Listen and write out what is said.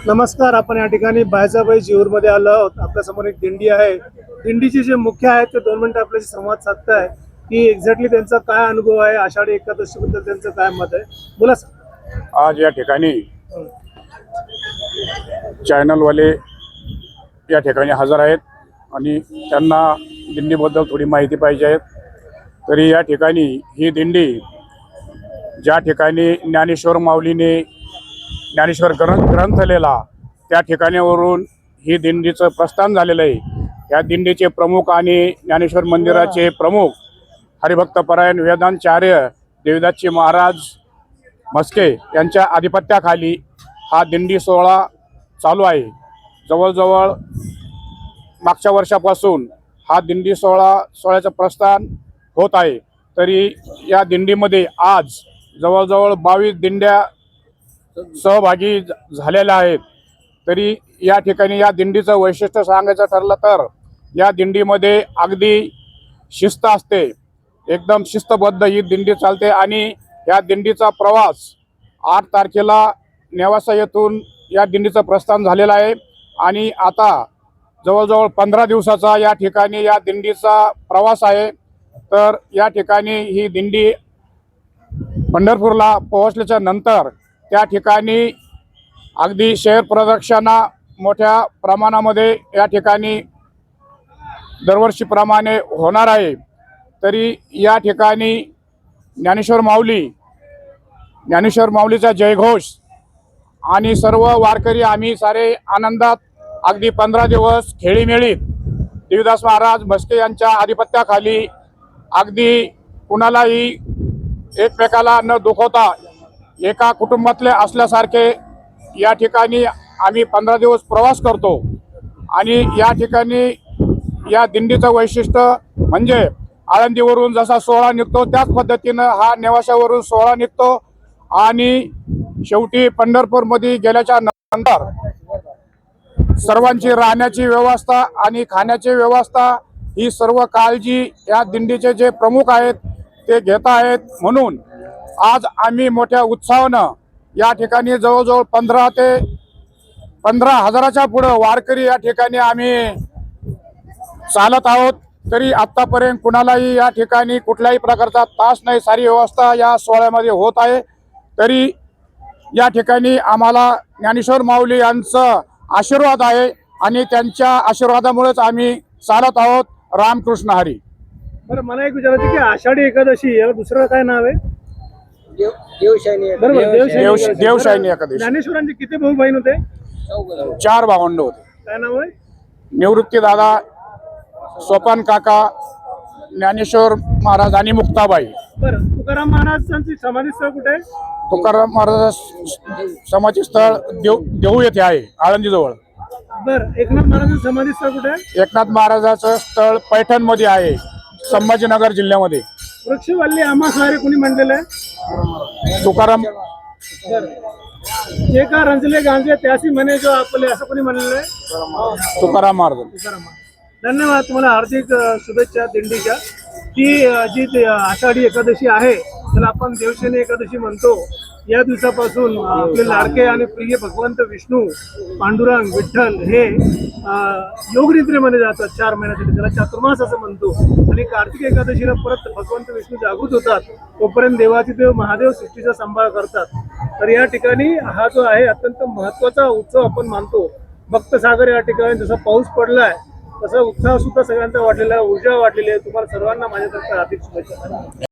नमस्कार. आपण या ठिकाणी बायजाबाई जेऊरमध्ये आलो आहोत. आपल्यासमोर एक दिंडी आहे. दिंडीचे जे मुख्य आहेत ते 2 मिनिटं आपल्याशी संवाद साधताय की एक्झॅक्टली त्यांचा काय अनुभव आहे, आषाढी एकादशीबद्दल त्यांचं काय मत आहे, बोला सर. आज या ठिकाणी चॅनलवाले या ठिकाणी हजर आहेत आणि त्यांना दिंडीबद्दल थोडी माहिती पाहिजे आहे. तरी या ठिकाणी ही दिंडी ज्या ठिकाणी ज्ञानेश्वर माऊलीने ज्ञानेश्वर ग्रंथ लिहिला त्या ठिकाणावरून ही दिंडीचं प्रस्थान झालेलं आहे. या दिंडीचे प्रमुख आणि ज्ञानेश्वर मंदिराचे प्रमुख हरिभक्तपरायण वेदांचार्य देवदासजी महाराज म्हस्के यांच्या आधिपत्याखाली हा दिंडी सोहळा चालू आहे. जवळजवळ मागच्या वर्षापासून हा दिंडी सोहळ्याचं प्रस्थान होत आहे. तरी या दिंडीमध्ये आज जवळजवळ 22 दिंड्या सहभागी झालेल्या आहेत. तरी या ठिकाणी या दिंडीचं वैशिष्ट्य सांगायचं ठरलं तर या दिंडीमध्ये अगदी शिस्त असते, एकदम शिस्तबद्ध ही दिंडी चालते. आणि या दिंडीचा प्रवास 8 तारखेला नेवासा येथून या दिंडीचं प्रस्थान झालेलं आहे आणि आता जवळजवळ 15 दिवसाचा या ठिकाणी या दिंडीचा प्रवास आहे. तर या ठिकाणी ही दिंडी पंढरपूरला पोहोचल्याच्या नंतर त्या ठिकाणी अगदी शहर प्रदक्षिणा मोठ्या प्रमाणामध्ये या ठिकाणी दरवर्षीप्रमाणे होणार आहे. तरी या ठिकाणी ज्ञानेश्वर माऊलीचा जयघोष आणि सर्व वारकरी आम्ही सारे आनंदात अगदी 15 दिवस खेळीमेळीत देवदास महाराज म्हस्के यांच्या आधिपत्याखाली अगदी कुणालाही एकमेकाला न दुखवता एका कुटुंबातले असल्यासारखे या ठिकाणी आम्ही 15 दिवस प्रवास करतो. आणि या ठिकाणी या दिंडीचं वैशिष्ट्य म्हणजे आळंदीवरून जसा सोहळा निघतो त्याच पद्धतीनं हा नेवाशावरून सोहळा निघतो आणि शेवटी पंढरपूरमध्ये गेल्याच्या नंतर सर्वांची राहण्याची व्यवस्था आणि खाण्याची व्यवस्था ही सर्व काळजी या दिंडीचे जे प्रमुख आहेत ते घेत आहेत. म्हणून आज आम्ही मोठ्या उत्साहानं या ठिकाणी जवळजवळ 15 ते 15,000च्या पुढं वारकरी या ठिकाणी आम्ही चालत आहोत. तरी आत्तापर्यंत कुणालाही या ठिकाणी कुठल्याही प्रकारचा त्रास नाही, सारी व्यवस्था या सोहळ्यामध्ये होत आहे. तरी या ठिकाणी आम्हाला ज्ञानेश्वर माऊली यांचा आशीर्वाद आहे आणि त्यांच्या आशीर्वादामुळेच आम्ही चालत आहोत. रामकृष्ण हरी. बरं, मला एक विचारायचं की आषाढी एकादशी याला दुसरं काय नाव आहे? देवशाहिनी एकादशी. ज्ञानेश्वरांचे किती भाऊ बहीण होते? 4 भावंड होते. काय नाव आहे? निवृत्ती दादा, सोपान काका, ज्ञानेश्वर महाराज आणि मुक्ताबाई. बरं, तुकाराम महाराजांची समाधी स्थळ कुठे आहे? तुकाराम महाराज समाधी स्थळ देहू येथे आहे, आळंदीजवळ. बरं, एकनाथ महाराजांचं समाधी स्थळ कुठे आहे? एकनाथ महाराजाचं स्थळ पैठण मध्ये आहे, संभाजीनगर जिल्ह्यामध्ये. वृक्षवल्ली आम्हासारे कोणी म्हणलेलं आहे? तुकाराम. जे का रंजले गांजे त्यासी म्हणे जो आपले, असं कोणी म्हणलेलं आहे? तुकाराम महाराज. तुकाराम. धन्यवाद. तुम्हाला हार्दिक शुभेच्छा दिंडीच्या. जी आषाढी एकादशी आहे त्याला आपण देवशयनी एकादशी म्हणतो. या दिवसापासून आपले लाडके आणि प्रिय भगवंत विष्णू, पांडुरंग, विठ्ठल हे योगनिद्रेमध्ये जातात 4 महिन्यासाठी. त्याला चातुर्मास असं म्हणतो. आणि कार्तिक एकादशीला परत भगवंत विष्णू जागृत होतात. तोपर्यंत देवाचे देव महादेव सृष्टीचा सांभाळ करतात. तर या ठिकाणी हा जो आहे अत्यंत महत्त्वाचा उत्सव आपण मानतो. भक्तसागर या ठिकाणी जसा पाऊस पडलाय तसा उत्साह सुद्धा सगळ्यांचा वाढलेला आहे, ऊर्जा वाढलेली आहे. तुम्हाला सर्वांना माझ्यातर्फे हार्दिक शुभेच्छा.